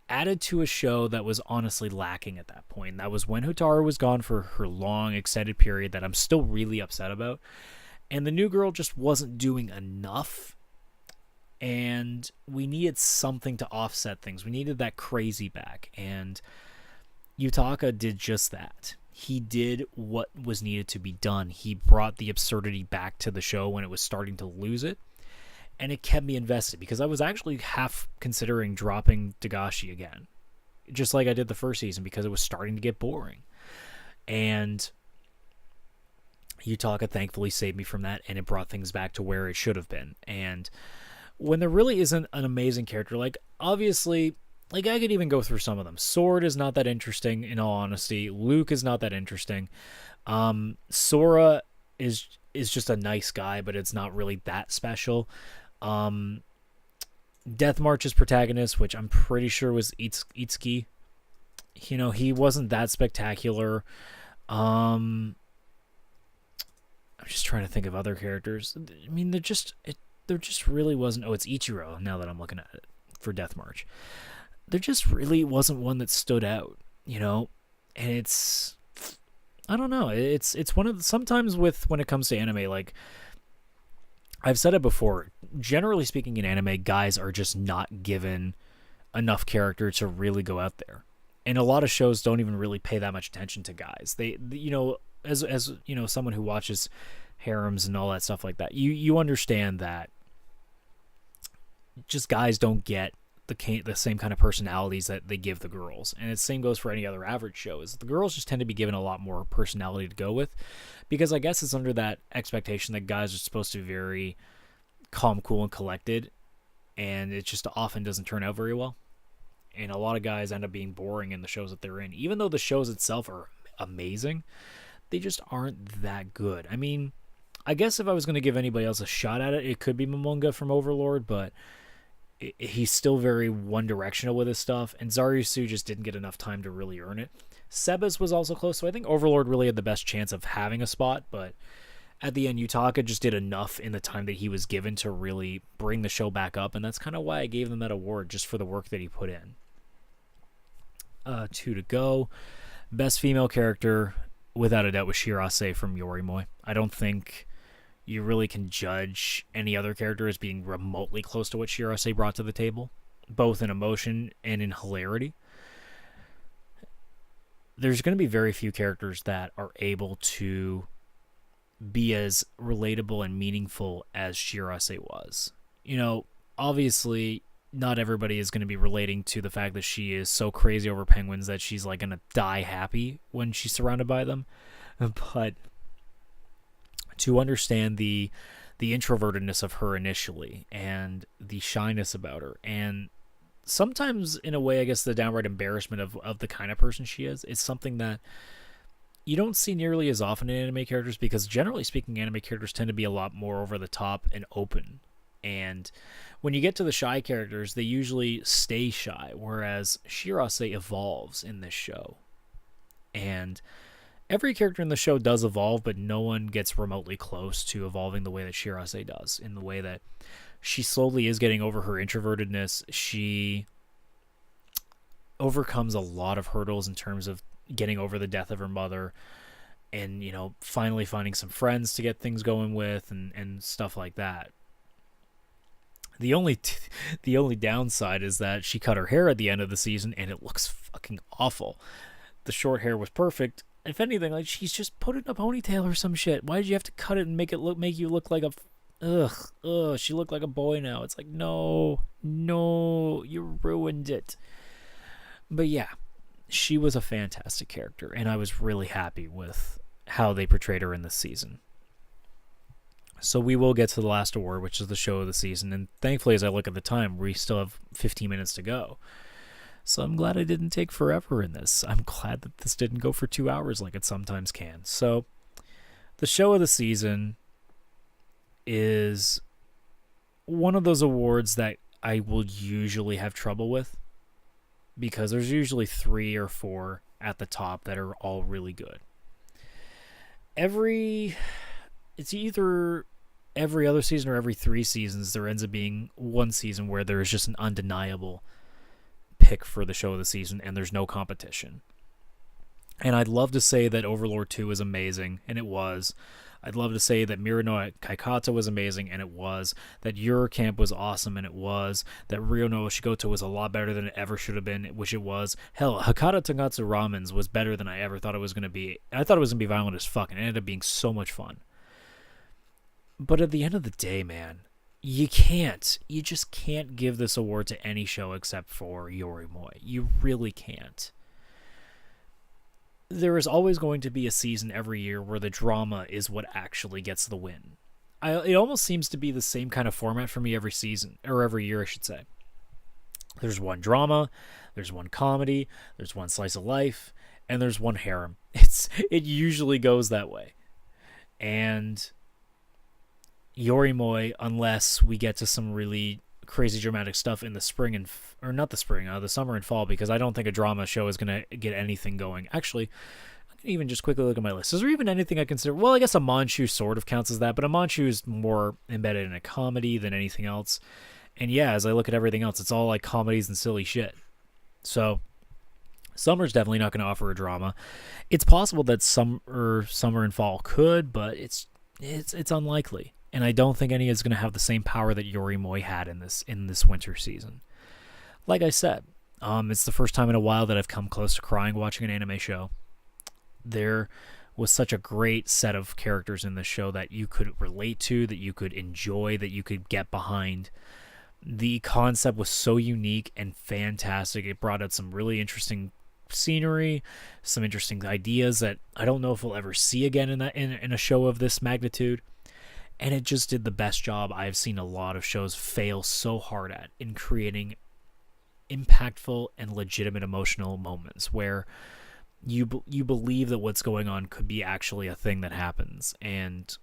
added to a show that was honestly lacking at that point. That was when Hotaru was gone for her long extended period that I'm still really upset about, and the new girl just wasn't doing enough, and we needed something to offset things. We needed that crazy back, and Yutaka did just that. He did what was needed to be done. He brought the absurdity back to the show when it was starting to lose it, and it kept me invested, because I was actually half considering dropping Dagashi again, just like I did the first season, because it was starting to get boring. And Yutaka thankfully saved me from that, and it brought things back to where it should have been. And when there really isn't an amazing character, obviously, I could even go through some of them. Sword is not that interesting, in all honesty. Luke is not that interesting. Sora is just a nice guy, but it's not really that special. Death March's protagonist, which I'm pretty sure was Itsuki, he wasn't that spectacular. I'm just trying to think of other characters. I mean, there just really wasn't. Oh, it's Ichiro, now that I'm looking at it, for Death March. There just really wasn't one that stood out, and it's, I don't know, it's one of the, sometimes when it comes to anime, I've said it before, generally speaking in anime, guys are just not given enough character to really go out there, and a lot of shows don't even really pay that much attention to guys. They as someone who watches harems and all that stuff like that, you understand that just guys don't get the same kind of personalities that they give the girls, and the same goes for any other average show. Is the girls just tend to be given a lot more personality to go with, because I guess it's under that expectation that guys are supposed to be very calm, cool, and collected, and it just often doesn't turn out very well, and a lot of guys end up being boring in the shows that they're in. Even though the shows itself are amazing, they just aren't that good. I mean, I guess if I was going to give anybody else a shot at it, it could be Momonga from Overlord, but he's still very one-directional with his stuff, and Zaryusu just didn't get enough time to really earn it. Sebas was also close, so I think Overlord really had the best chance of having a spot, but at the end, Yutaka just did enough in the time that he was given to really bring the show back up, and that's kind of why I gave them that award, just for the work that he put in. 2 to go. Best female character, without a doubt, was Shirase from Yorimoy. I don't think you really can judge any other character as being remotely close to what Shirase brought to the table, both in emotion and in hilarity. There's going to be very few characters that are able to be as relatable and meaningful as Shirase was. You know, obviously, not everybody is going to be relating to the fact that she is so crazy over penguins that she's like going to die happy when she's surrounded by them. But to understand the introvertedness of her initially and the shyness about her, and sometimes in a way I guess the downright embarrassment of the kind of person she is something that you don't see nearly as often in anime characters, because generally speaking anime characters tend to be a lot more over the top and open. And when you get to the shy characters, they usually stay shy, whereas Shirase evolves in this show. And every character in the show does evolve, but no one gets remotely close to evolving the way that Shirase does, in the way that she slowly is getting over her introvertedness. She overcomes a lot of hurdles in terms of getting over the death of her mother and, you know, finally finding some friends to get things going with and stuff like that. The only downside is that she cut her hair at the end of the season and it looks fucking awful. The short hair was perfect. If anything, like, she's just put it in a ponytail or some shit. Why did you have to cut it and make you look like a she looked like a boy now. It's like, no, you ruined it. But yeah, she was a fantastic character, and I was really happy with how they portrayed her in this season. So we will get to the last award, which is the show of the season, and thankfully, as I look at the time, we still have 15 minutes to go. So I'm glad I didn't take forever in this. I'm glad that this didn't go for 2 hours like it sometimes can. So the show of the season is one of those awards that I will usually have trouble with, because there's usually 3 or 4 at the top that are all really good. It's either every other season or every 3 seasons there ends up being one season where there is just an undeniable pick for the show of the season and there's no competition. And I'd love to say that Overlord 2 is amazing, and it was. I'd love to say that Mirai no Kaikata was amazing, and it was. That Eurocamp was awesome, and it was. That Rio no Shigoto was a lot better than it ever should have been, which it was. Hell, Hakata Togatsu Ramens was better than I ever thought it was going to be. I thought it was going to be violent as fuck, and it ended up being so much fun. But at the end of the day, man, you just can't give this award to any show except for Yorimoi. You really can't. There is always going to be a season every year where the drama is what actually gets the win. It almost seems to be the same kind of format for me every season, or every year, I should say. There's one drama, there's one comedy, there's one slice of life, and there's one harem. It usually goes that way. And Yorimoi, unless we get to some really crazy dramatic stuff in the spring the summer and fall, because I don't think a drama show is going to get anything going. Actually, I can even just quickly look at my list. Is there even anything I consider? Well, I guess a Manchu sort of counts as that, but a Manchu is more embedded in a comedy than anything else. And yeah, as I look at everything else, it's all like comedies and silly shit. So summer's definitely not going to offer a drama. It's possible that summer and fall could, but it's unlikely. And I don't think any is going to have the same power that Yorimoi had in this winter season. Like I said, it's the first time in a while that I've come close to crying watching an anime show. There was such a great set of characters in this show that you could relate to, that you could enjoy, that you could get behind. The concept was so unique and fantastic. It brought out some really interesting scenery, some interesting ideas that I don't know if we'll ever see again in a show of this magnitude. And it just did the best job I've seen a lot of shows fail so hard at, in creating impactful and legitimate emotional moments where you believe that what's going on could be actually a thing that happens. And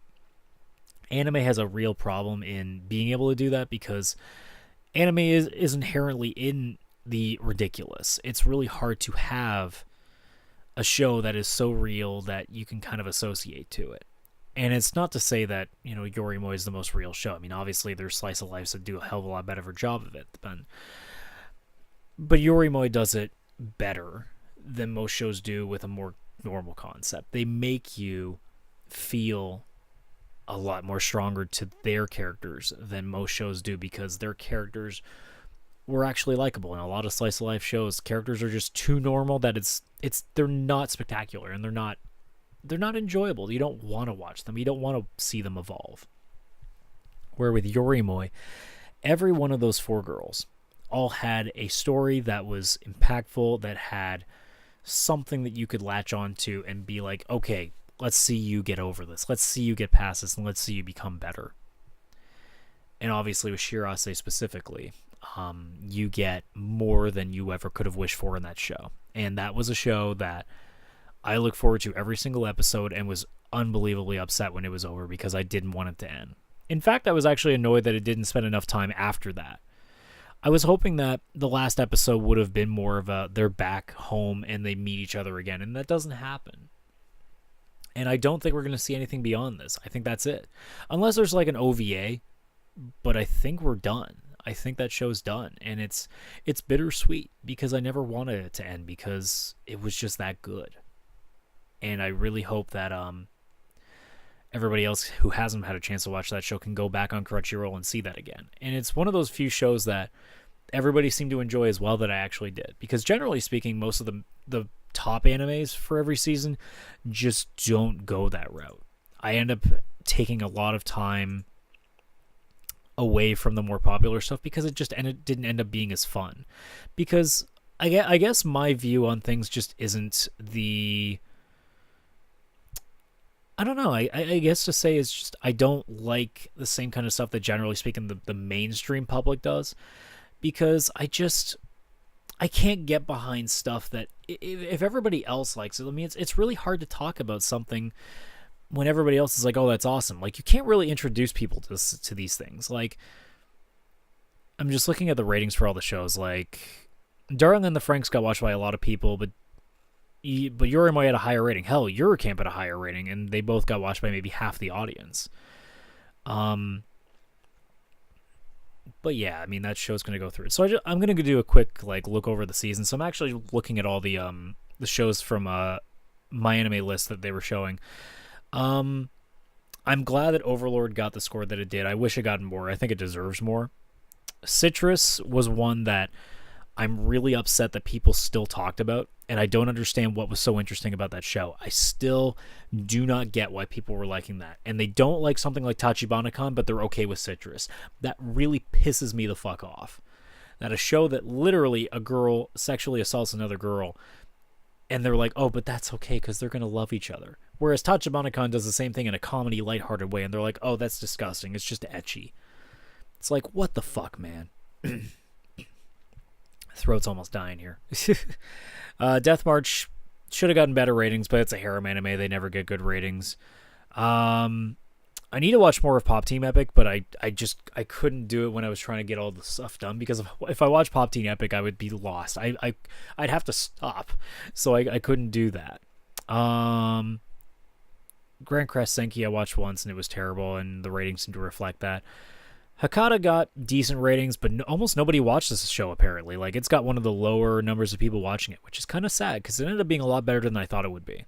anime has a real problem in being able to do that, because anime is inherently in the ridiculous. It's really hard to have a show that is so real that you can kind of associate to it. And it's not to say that, Yorimoi is the most real show. I mean, obviously there's slice of lives that do a hell of a lot better of a job of it. But Yorimoi does it better than most shows do with a more normal concept. They make you feel a lot more stronger to their characters than most shows do, because their characters were actually likable. In a lot of slice of life shows, characters are just too normal that they're not spectacular, and they're not enjoyable. You don't want to watch them. You don't want to see them evolve. Where with Yorimoi, every one of those 4 girls all had a story that was impactful, that had something that you could latch on to and be like, okay, let's see you get over this. Let's see you get past this, and let's see you become better. And obviously with Shirase specifically, you get more than you ever could have wished for in that show. And that was a show that I look forward to every single episode, and was unbelievably upset when it was over because I didn't want it to end. In fact, I was actually annoyed that it didn't spend enough time after that. I was hoping that the last episode would have been more of a they're back home and they meet each other again, and that doesn't happen. And I don't think we're going to see anything beyond this. I think that's it. Unless there's like an OVA, but I think we're done. I think that show's done, and it's bittersweet because I never wanted it to end because it was just that good. And I really hope that everybody else who hasn't had a chance to watch that show can go back on Crunchyroll and see that again. And it's one of those few shows that everybody seemed to enjoy as well that I actually did. Because generally speaking, most of the top animes for every season just don't go that route. I end up taking a lot of time away from the more popular stuff because it didn't end up being as fun. Because I guess my view on things just isn't the... I don't know. I guess to say it's just I don't like the same kind of stuff that generally speaking the mainstream public does, because I can't get behind stuff that if everybody else likes it. I mean, it's really hard to talk about something when everybody else is like, oh, that's awesome. Like, you can't really introduce people to these things. Like, I'm just looking at the ratings for all the shows. Like, Darling in the Franxx got watched by a lot of people, but Yorimoi had a higher rating. Hell, Eurocamp had a higher rating, and they both got watched by maybe half the audience. But yeah, I mean, that show's going to go through it. So I'm going to do a quick look over the season. So I'm actually looking at all the shows from My Anime List that they were showing. I'm glad that Overlord got the score that it did. I wish it got more. I think it deserves more. Citrus was one that I'm really upset that people still talked about, and I don't understand what was so interesting about that show. I still do not get why people were liking that. And they don't like something like Tachibana-kan, but they're okay with Citrus. That really pisses me the fuck off. That a show that literally a girl sexually assaults another girl, and they're like, oh, but that's okay because they're going to love each other. Whereas Tachibana-kan does the same thing in a comedy, lighthearted way, and they're like, oh, that's disgusting. It's just ecchi. It's like, what the fuck, man? Throat's almost dying here. Death March should have gotten better ratings, but it's a harem anime. They never get good ratings. I need to watch more of Pop Team Epic, but I couldn't do it when I was trying to get all the stuff done, because if I watched Pop Team Epic, I would be lost. I'd have to stop, so I couldn't do that. Grand Crest Senki I watched once, and it was terrible, and the ratings seem to reflect that. Hakata got decent ratings, but almost nobody watched this show, apparently. Like, it's got one of the lower numbers of people watching it, which is kind of sad, because it ended up being a lot better than I thought it would be.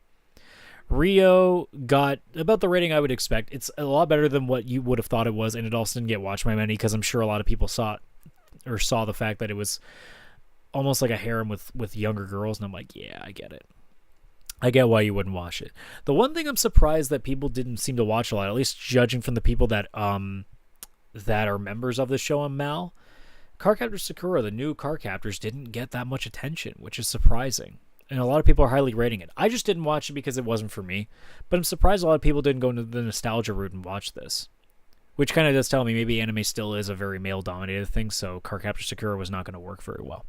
Rio got about the rating I would expect. It's a lot better than what you would have thought it was, and it also didn't get watched by many, because I'm sure a lot of people saw the fact that it was almost like a harem with younger girls, and I'm like, yeah, I get it. I get why you wouldn't watch it. The one thing I'm surprised that people didn't seem to watch a lot, at least judging from the people that are members of the show on Mal, Cardcaptor Sakura, the new Cardcaptors, didn't get that much attention, which is surprising. And a lot of people are highly rating it. I just didn't watch it because it wasn't for me, but I'm surprised a lot of people didn't go into the nostalgia route and watch this. Which kind of does tell me maybe anime still is a very male-dominated thing, so Cardcaptor Sakura was not going to work very well.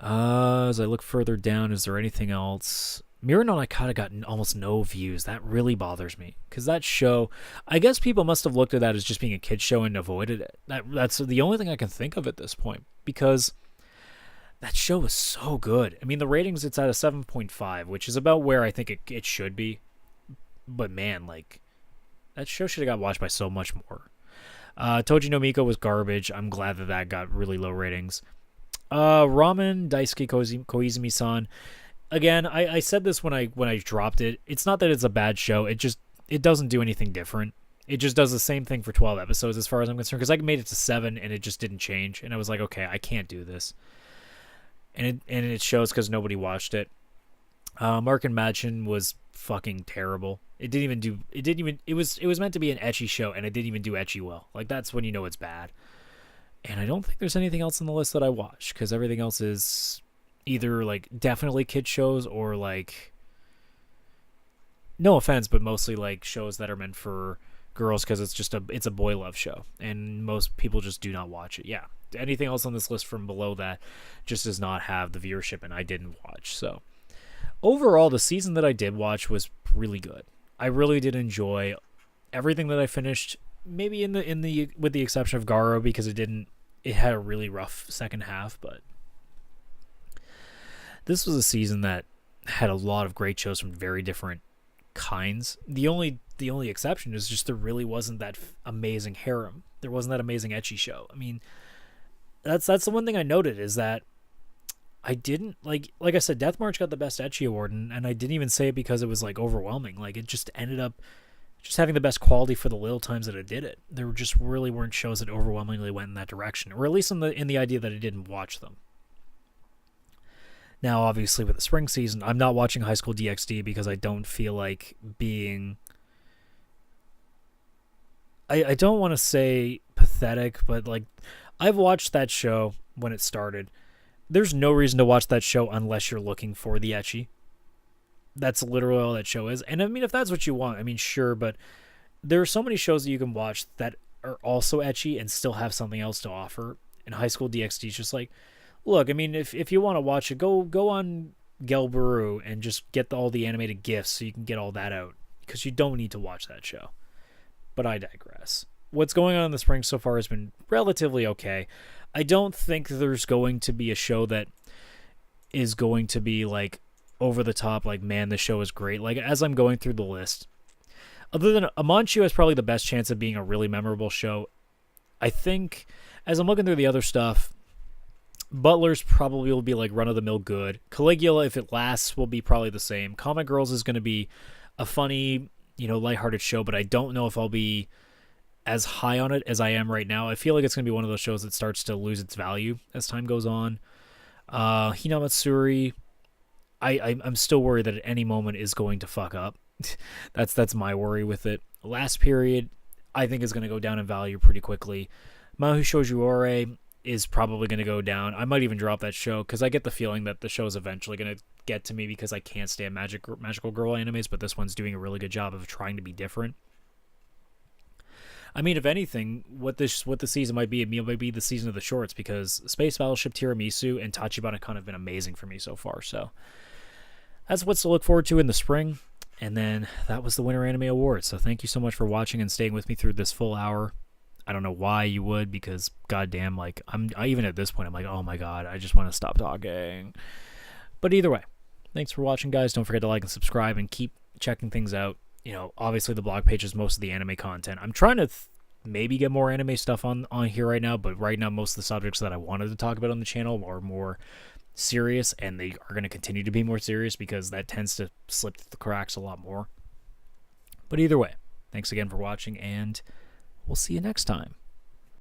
As I look further down, is there anything else? Mirror no Nakata got almost no views. That really bothers me, because that show, I guess people must have looked at that as just being a kid's show and avoided it. That's the only thing I can think of at this point, because that show was so good. I mean, the ratings, it's at a 7.5, which is about where I think it should be. But man, that show should have got watched by so much more. Toji no Miko was garbage. I'm glad that got really low ratings. Ramen Daisuke Koizumi-san. Again, I said this when I dropped it. It's not that it's a bad show. It it doesn't do anything different. It just does the same thing for 12 episodes as far as I'm concerned, because I made it to 7 and it just didn't change, and I was like, okay, I can't do this. And it shows because nobody watched it. Mark and Madchen was fucking terrible. It was meant to be an ecchi show, and it didn't even do ecchi well. Like, that's when you know it's bad. And I don't think there's anything else on the list that I watched, because everything else is either, like, definitely kid shows or, like, no offense, but mostly, like, shows that are meant for girls, because it's a boy love show, and most people just do not watch it. Yeah, anything else on this list from below that just does not have the viewership, and I didn't watch. So overall, the season that I did watch was really good. I really did enjoy everything that I finished. Maybe in the with the exception of Garo, because it had a really rough second half, but this was a season that had a lot of great shows from very different kinds. The only exception is just there really wasn't that amazing harem. There wasn't that amazing ecchi show. I mean, that's the one thing I noted, is that I didn't like I said, Death March got the best ecchi award, and I didn't even say it because it was like overwhelming. Like, it just ended up just having the best quality for the little times that it did it. There just really weren't shows that overwhelmingly went in that direction, or at least in the idea that I didn't watch them. Now, obviously, with the spring season, I'm not watching High School DxD because I don't feel like being... I don't want to say pathetic, but, like, I've watched that show when it started. There's no reason to watch that show unless you're looking for the ecchi. That's literally all that show is. And, I mean, if that's what you want, I mean, sure, but there are so many shows that you can watch that are also ecchi and still have something else to offer. And High School DxD is just like... Look, I mean, if you want to watch it, go on Gelburu and just get all the animated GIFs so you can get all that out, because you don't need to watch that show. But I digress. What's going on in the spring so far has been relatively okay. I don't think there's going to be a show that is going to be, like, over the top, like, man, this show is great. Like, as I'm going through the list, other than Amanchu has probably the best chance of being a really memorable show, I think, as I'm looking through the other stuff, Butler's probably will be like run-of-the-mill good. Caligula, if it lasts, will be probably the same. Comic Girls is going to be a funny, lighthearted show, but I don't know if I'll be as high on it as I am right now. I feel like it's going to be one of those shows that starts to lose its value as time goes on. Hinamatsuri, I'm still worried that at any moment is going to fuck up. That's my worry with it. Last Period, I think, is going to go down in value pretty quickly. Mahu Shoujo Ore is probably going to go down. I might even drop that show, because I get the feeling that the show is eventually going to get to me, because I can't stand magical girl animes, but this one's doing a really good job of trying to be different. I mean, if anything, what the season might be, it might be the season of the shorts, because Space Battleship Tiramisu and Tachibana-kun have been amazing for me so far, so that's what's to look forward to in the spring. And then that was the Winter Anime Awards, so thank you so much for watching and staying with me through this full hour. I don't know why you would, because goddamn, like, I even at this point, I'm like, oh my god, I just want to stop talking. But either way, thanks for watching, guys. Don't forget to like and subscribe and keep checking things out. Obviously the blog page is most of the anime content. I'm trying to maybe get more anime stuff on here right now, but right now most of the subjects that I wanted to talk about on the channel are more serious, and they are going to continue to be more serious, because that tends to slip through the cracks a lot more. But either way, thanks again for watching, and we'll see you next time.